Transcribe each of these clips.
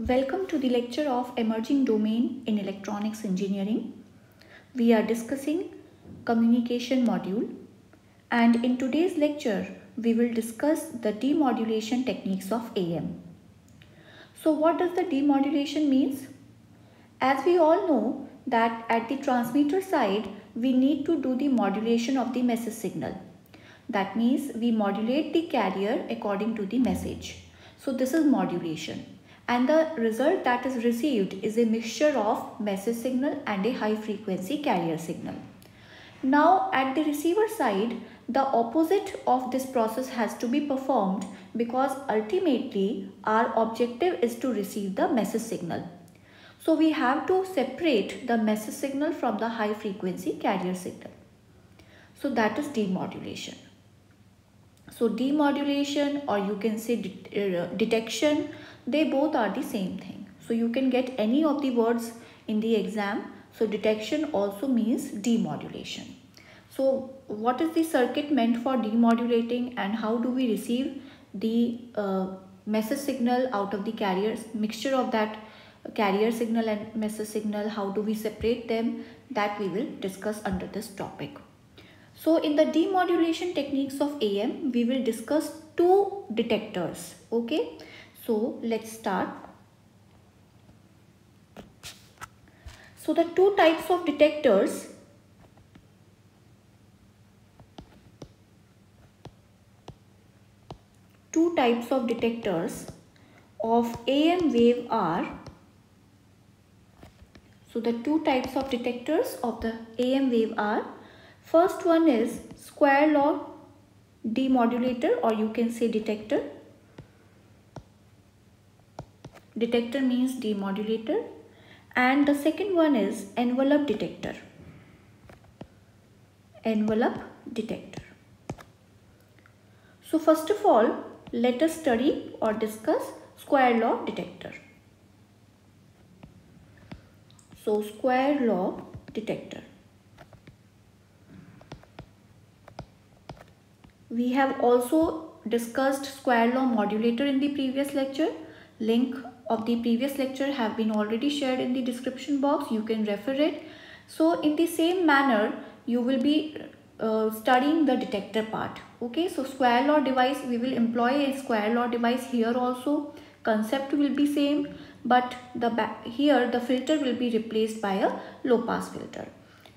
Welcome to the lecture of Emerging Domain in Electronics Engineering. We are discussing communication module, and in today's lecture we will discuss the demodulation techniques of AM. So what does the demodulation means? As we all know that at the transmitter side we need to do the modulation of the message signal. That means we modulate the carrier according to the message. So this is modulation. And the result that is received is a mixture of message signal and a high frequency carrier signal. Now at the receiver side, the opposite of this process has to be performed because ultimately our objective is to receive the message signal. So we have to separate the message signal from the high frequency carrier signal. So that is demodulation. So demodulation, or you can say detection, they both are the same thing. So you can get any of the words in the exam. So detection also means demodulation. So what is the circuit meant for demodulating, and how do we receive the message signal out of the carriers, mixture of that carrier signal and message signal, how do we separate them? That we will discuss under this topic. So in the demodulation techniques of AM, we will discuss two detectors. Okay, so let's start. So the two types of detectors of AM wave are, so the two types of detectors of the AM wave are, first one is square law demodulator, or you can say detector. Detector means demodulator. And the second one is envelope detector. Envelope detector. So first of all, let us study or discuss square law detector. So square law detector. We have also discussed square law modulator in the previous lecture. Link of the previous lecture have been already shared in the description box. You can refer it. So in the same manner, you will be studying the detector part. Okay, so square law device, we will employ a square law device here also. Concept will be same, but here the filter will be replaced by a low pass filter.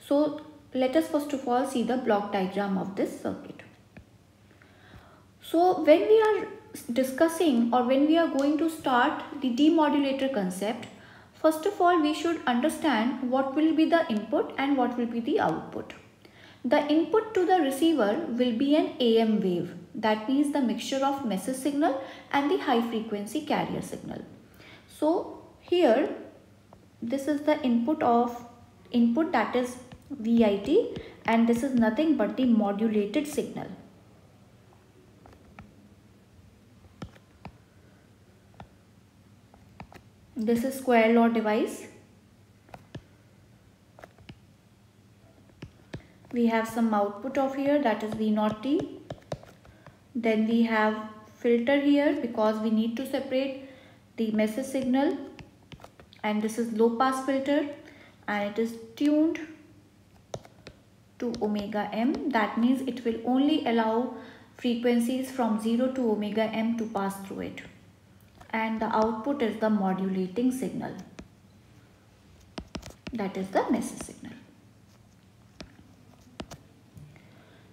So let us first of all see the block diagram of this circuit. So when we are discussing, or when we are going to start the demodulator concept, first of all we should understand what will be the input and what will be the output. The input to the receiver will be an AM wave. That means the mixture of message signal and the high frequency carrier signal. So here this is the input that is VIT, and this is nothing but the modulated signal. This is square law device. We have some output of here, that is V0T. Then we have filter here because we need to separate the message signal, and this is low pass filter, and it is tuned to omega m. That means it will only allow frequencies from 0 to omega m to pass through it. And the output is the modulating signal, that is the message signal.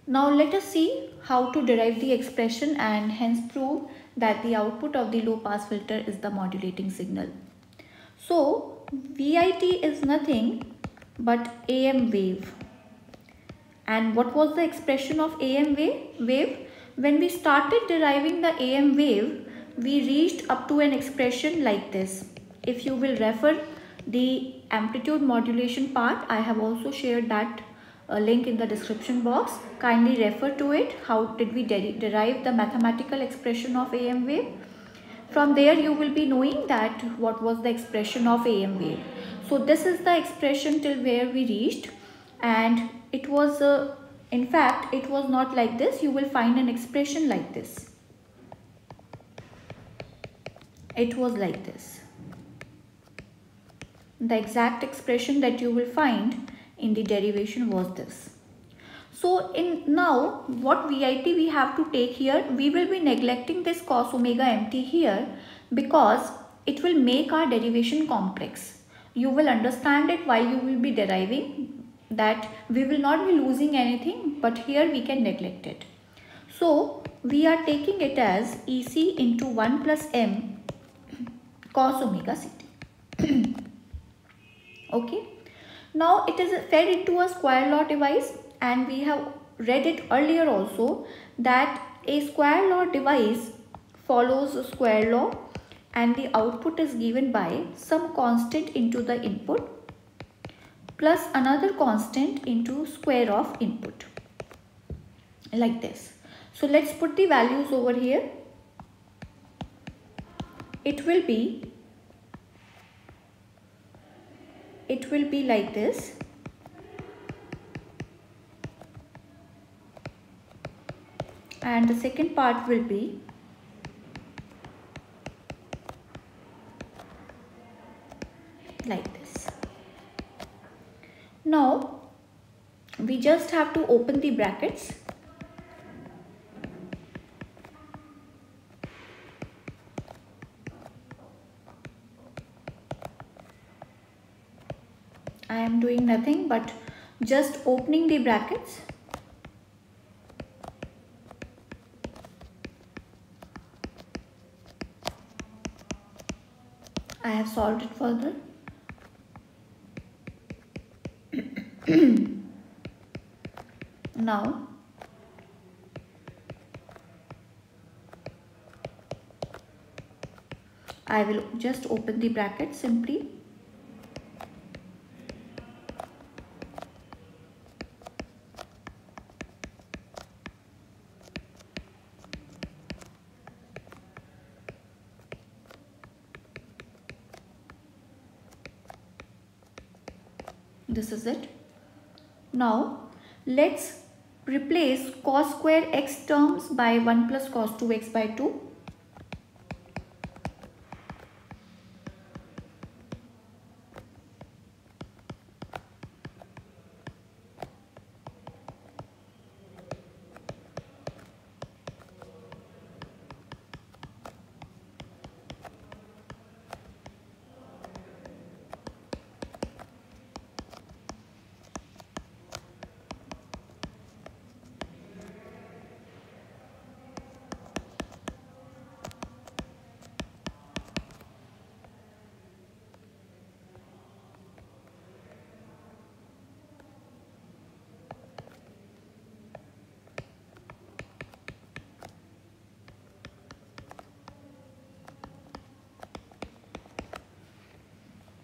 Now let us see how to derive the expression and hence prove that the output of the low pass filter is the modulating signal. So VIT is nothing but AM wave. And what was the expression of AM wave? When we started deriving the AM wave, we reached up to an expression like this. If you will refer the amplitude modulation part, I have also shared that link in the description box. Kindly refer to it. How did we derive the mathematical expression of AM wave? From there you will be knowing that what was the expression of AM wave. So this is the expression till where we reached, and it was in fact it was not like this. You will find an expression like this. It was like this. the exact expression that you will find in the derivation was this. So in now what VIT we have to take here, we will be neglecting this cos omega mt here because it will make our derivation complex. You will understand it while you will be deriving, that we will not be losing anything, but here we can neglect it. So we are taking it as EC into 1 plus m cos omega ct. Okay. Now it is fed into a square law device, and we have read it earlier also that a square law device follows a square law and the output is given by some constant into the input plus another constant into square of input, like this. So let's put the values over here. It will be like this. And the second part will be like this. Now we just have to open the brackets. I am doing nothing but just opening the brackets. I have solved it further. Now I will just open the bracket simply. This is it. Now let's replace cos square x terms by 1 plus cos 2x by 2.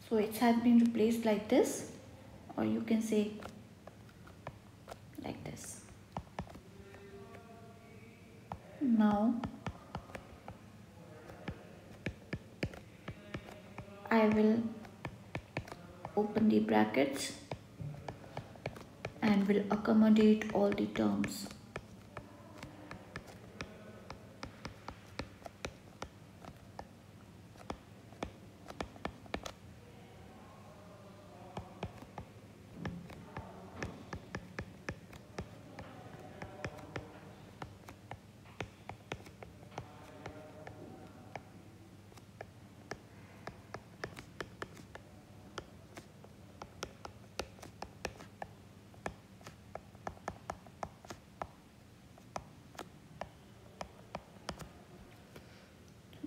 So it has been replaced like this, or you can say like this. Now I will open the brackets and will accommodate all the terms.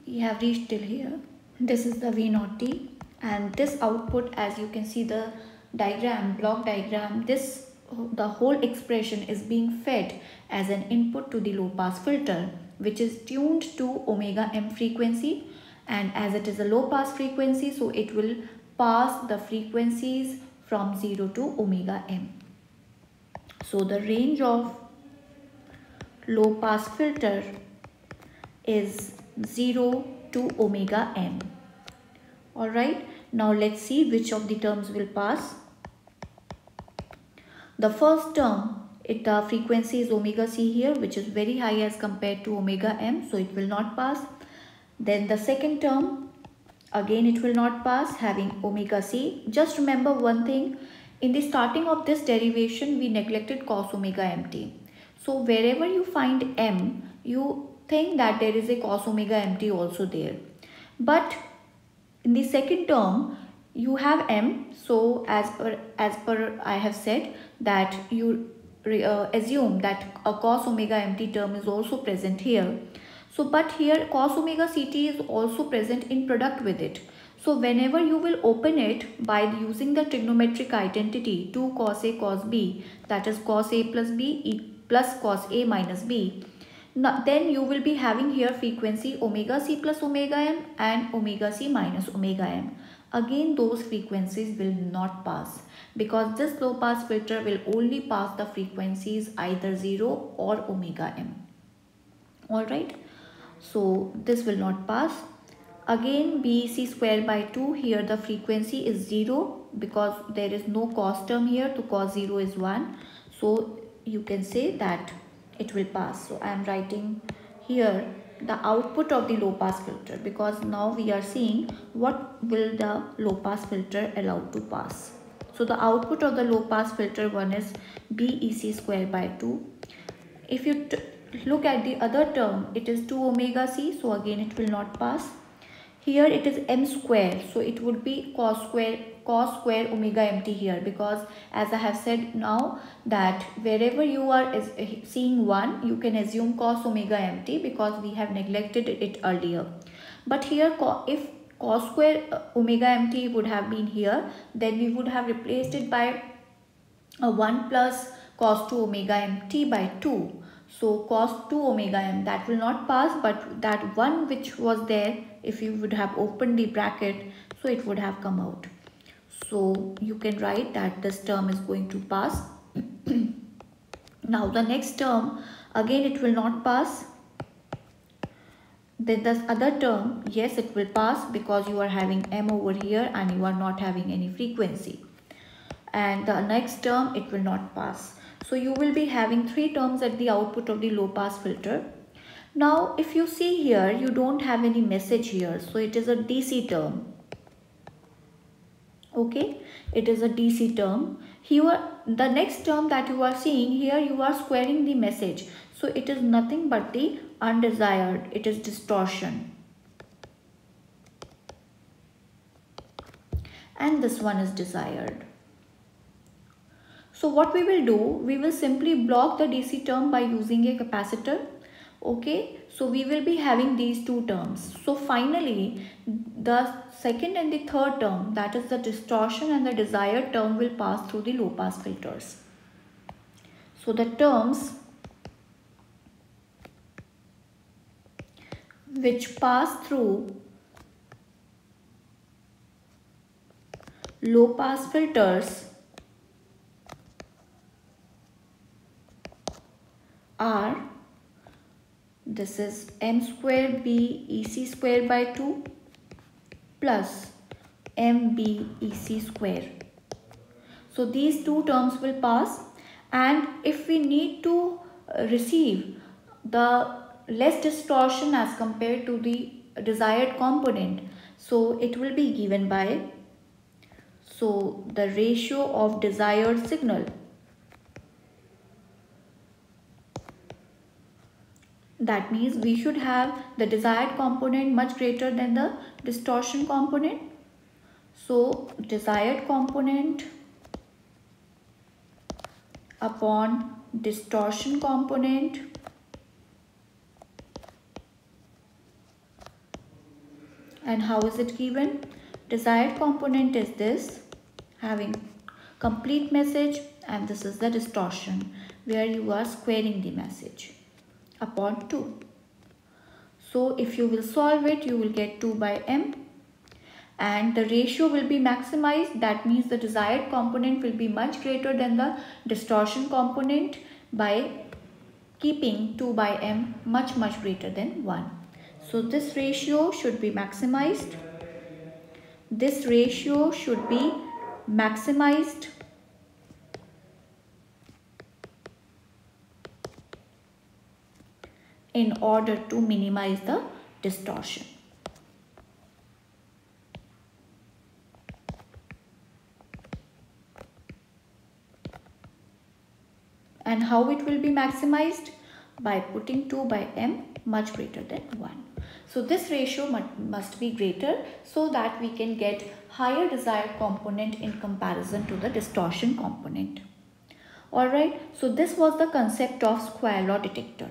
We have reached till here. This is the V0T, and this output, as you can see the diagram, block diagram, the whole expression is being fed as an input to the low pass filter, which is tuned to omega m frequency, and as it is a low pass frequency, so it will pass the frequencies from 0 to omega m. So the range of low pass filter is 0 to omega m. Alright, now let's see which of the terms will pass. The first term, the frequency is omega c here, which is very high as compared to omega m, so it will not pass. Then the second term, Again it will not pass, having omega c. Just remember one thing, in the starting of this derivation we neglected cos omega mt. So wherever you find m, you think that there is a cos omega mt also there. But in the second term you have m, so as per I have said that you assume that a cos omega mt term is also present here. So but here cos omega ct is also present in product with it. So whenever you will open it by using the trigonometric identity 2 cos a cos b, that is cos a plus b plus cos a minus b, now, then you will be having here frequency omega c plus omega m and omega c minus omega m. Again those frequencies will not pass, because this low pass filter will only pass the frequencies either 0 or omega m. Alright, so this will not pass. Again BEC square by 2, here the frequency is 0 because there is no cos term here, so cos 0 is 1. So you can say that it will pass. So I am writing here the output of the low pass filter, because now we are seeing what will the low pass filter allow to pass. So the output of the low pass filter one is BEC square by 2. If you look at the other term, it is 2 omega c, so again it will not pass. Here it is m square, so it would be cos square omega mt here, because as I have said now that wherever you are seeing 1, you can assume cos omega mt because we have neglected it earlier. But here if cos square omega mt would have been here, then we would have replaced it by a 1 plus cos 2 omega mt by 2. So cos 2 omega m, that will not pass, but that one which was there, if you would have opened the bracket, so it would have come out. So you can write that this term is going to pass. Now the next term, again it will not pass. Then this other term, yes, it will pass because you are having m over here and you are not having any frequency. And the next term, it will not pass. So you will be having 3 terms at the output of the low pass filter. Now if you see here, you don't have any message here, so it is a DC term. Okay, it is a DC term. Here the next term that you are seeing here, you are squaring the message, so it is nothing but the undesired, it is distortion. And this one is desired. So what we will do, we will simply block the DC term by using a capacitor. Okay, so we will be having these 2 terms. So finally the second and the third term, that is the distortion and the desired term, will pass through the low pass filters. So the terms which pass through low pass filters are, this is m square b ec square by 2 plus mbec square. So these 2 terms will pass, and if we need to receive the less distortion as compared to the desired component, so it will be given by, so the ratio of desired signal, that means we should have the desired component much greater than the distortion component. So desired component upon distortion component and how is it given? Desired component is this, having complete message, and this is the distortion where you are squaring the message upon 2. So if you will solve it, you will get 2 by m, and the ratio will be maximized. That means the desired component will be much greater than the distortion component by keeping 2 by m much greater than 1. So this ratio should be maximized. This ratio should be maximized in order to minimize the distortion. And how it will be maximized? By putting 2 by m much greater than 1. So this ratio must be greater so that we can get higher desired component in comparison to the distortion component. Alright, so this was the concept of square law detector.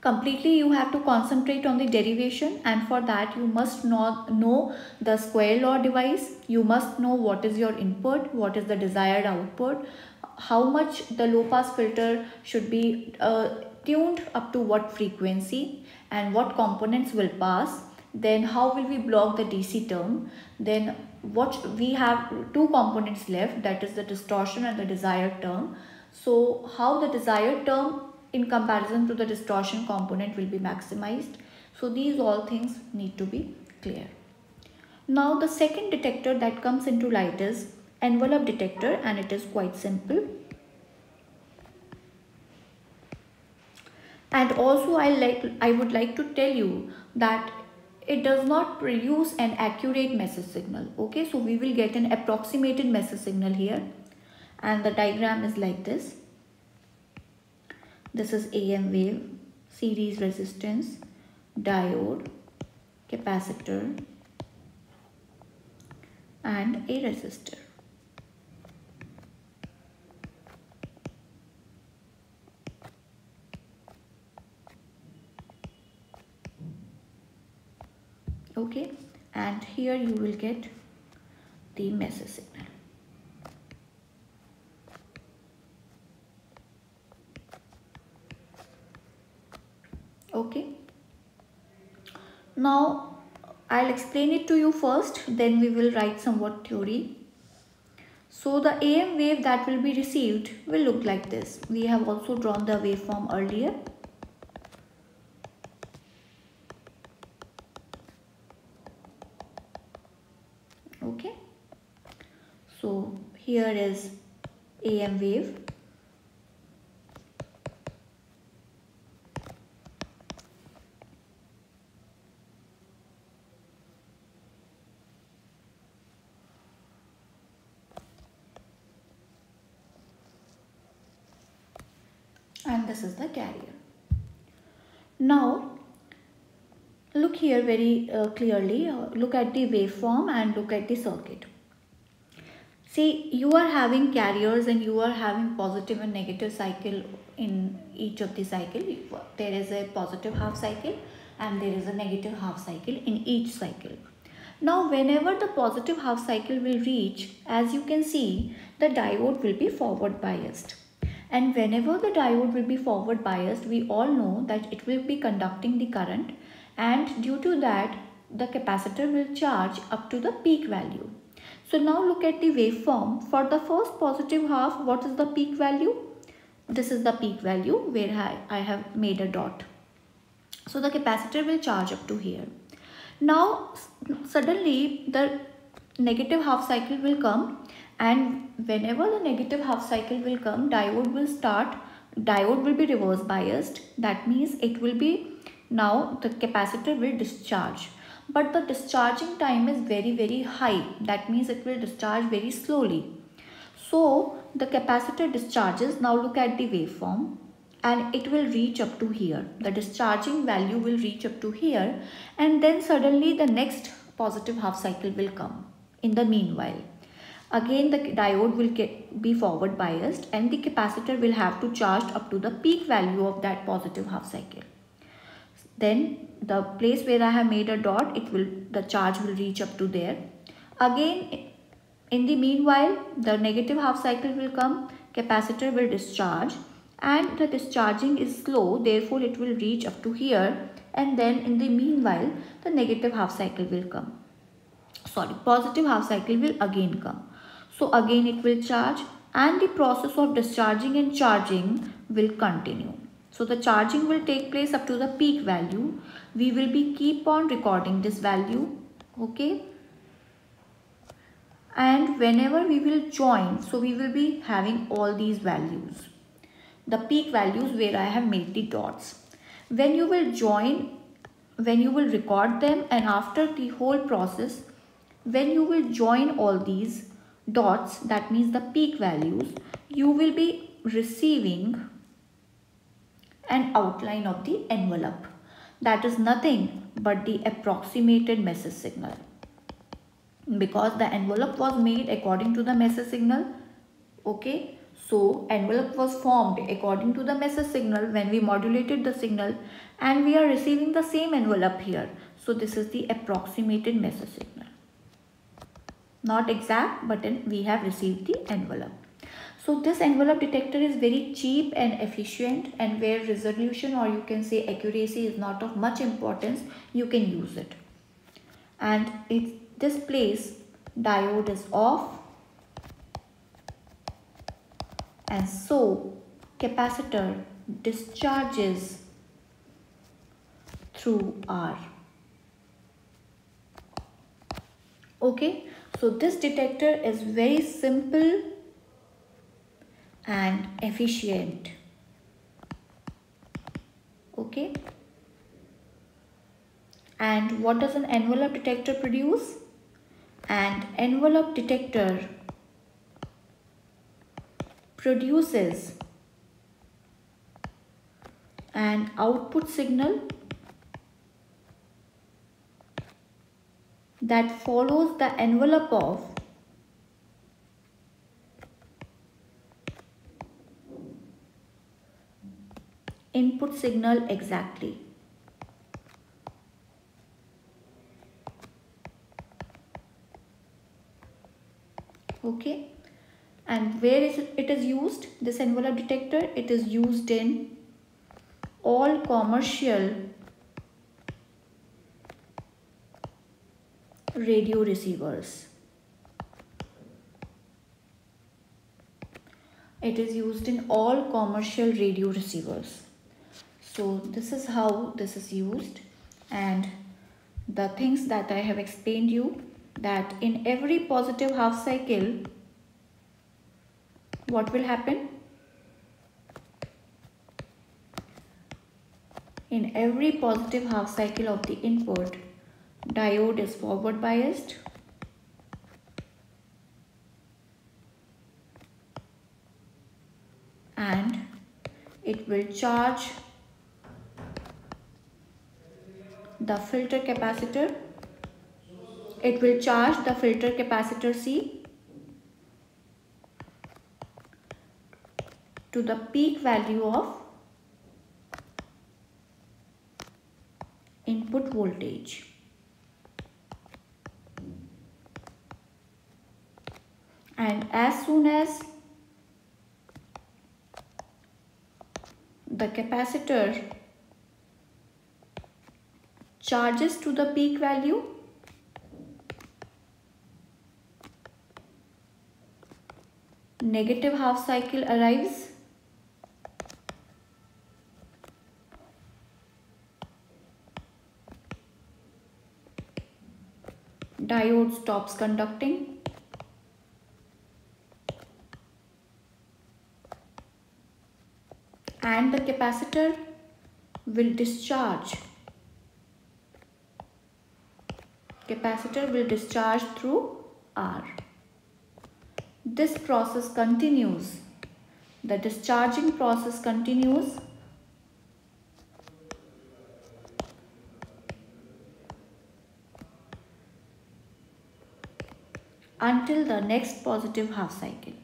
Completely you have to concentrate on the derivation, and for that you must know the square law device. You must know what is your input, what is the desired output, how much the low pass filter should be tuned up to what frequency, and what components will pass. Then how will we block the DC term. Then what we have two components left, that is the distortion and the desired term. So how the desired term in comparison to the distortion component will be maximized. So these all things need to be clear. Now the second detector that comes into light is envelope detector, and it is quite simple. And also I would like to tell you that it does not produce an accurate message signal. Okay, so we will get an approximated message signal here, and the diagram is like this. This is AM wave, series resistance, diode, capacitor, and a resistor. Okay, and here you will get the message signal. Okay, now I'll explain it to you first, then we will write somewhat theory. So the AM wave that will be received will look like this. We have also drawn the waveform earlier. Okay, so here is AM wave. And this is the carrier. Now look here very clearly, look at the waveform and look at the circuit. See, you are having carriers and you are having positive and negative cycle in each of the cycle. There is a positive half cycle and there is a negative half cycle in each cycle. Now whenever the positive half cycle will reach, as you can see, the diode will be forward biased. And whenever the diode will be forward biased, we all know that it will be conducting the current, and due to that the capacitor will charge up to the peak value. So now look at the waveform. For the first positive half, what is the peak value? This is the peak value where I have made a dot. So the capacitor will charge up to here. Now suddenly the negative half cycle will come, and whenever the negative half cycle will come, diode will be reverse biased. That means it will be, now the capacitor will discharge, but the discharging time is very high. That means it will discharge very slowly. So the capacitor discharges. Now look at the waveform, and it will reach up to here. The discharging value will reach up to here, and then suddenly the next positive half cycle will come. In the meanwhile, again the diode will be forward biased, and the capacitor will have to charge up to the peak value of that positive half cycle. Then the place where I have made a dot, the charge will reach up to there. Again, in the meanwhile, the negative half cycle will come, capacitor will discharge, and the discharging is slow, therefore it will reach up to here, and then in the meanwhile the negative half cycle will come. Positive half cycle will again come. So again it will charge, and the process of discharging and charging will continue. So the charging will take place up to the peak value. We will keep on recording this value. Okay. And whenever we will join, so we will be having all these values, the peak values where I have made the dots. When you will join, when you will record them, and after the whole process, when you will join all these dots, that means the peak values, you will be receiving an outline of the envelope. That is nothing but the approximated message signal. Because the envelope was made according to the message signal. Okay. So envelope was formed according to the message signal when we modulated the signal, and we are receiving the same envelope here. So this is the approximated message signal. Not exact, but then we have received the envelope. So this envelope detector is very cheap and efficient, and where resolution or you can say accuracy is not of much importance, you can use it. And it displays diode is off, and so capacitor discharges through R. Okay, so this detector is very simple and efficient. Okay, and what does an envelope detector produce? An envelope detector produces an output signal that follows the envelope of input signal exactly. Okay, and where is it is used, this envelope detector? It is used in all commercial radio receivers. It is used in all commercial radio receivers. So this is how this is used, and the things that I have explained you, that in every positive half cycle, what will happen? In every positive half cycle of the input, diode is forward biased, and it will charge the filter capacitor. It will charge the filter capacitor C to the peak value of input voltage. And as soon as the capacitor charges to the peak value, negative half cycle arrives. Diode stops conducting. And the capacitor will discharge. Capacitor will discharge through R. This process continues. The discharging process continues until the next positive half cycle.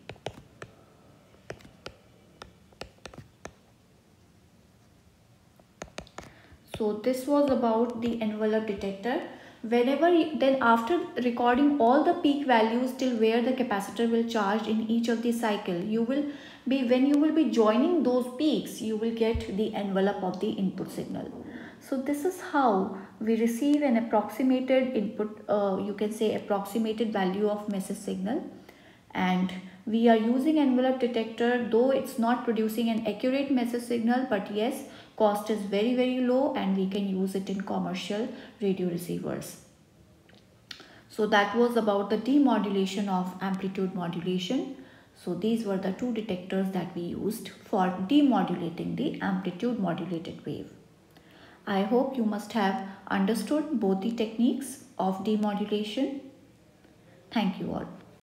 So this was about the envelope detector. Then after recording all the peak values till where the capacitor will charge in each of the cycle, when you will be joining those peaks, you will get the envelope of the input signal. So this is how we receive an approximated input, you can say approximated value of message signal. And we are using envelope detector, though it's not producing an accurate message signal, but yes, cost is very low and we can use it in commercial radio receivers. So that was about the demodulation of amplitude modulation. So these were the two detectors that we used for demodulating the amplitude modulated wave. I hope you must have understood both the techniques of demodulation. Thank you all.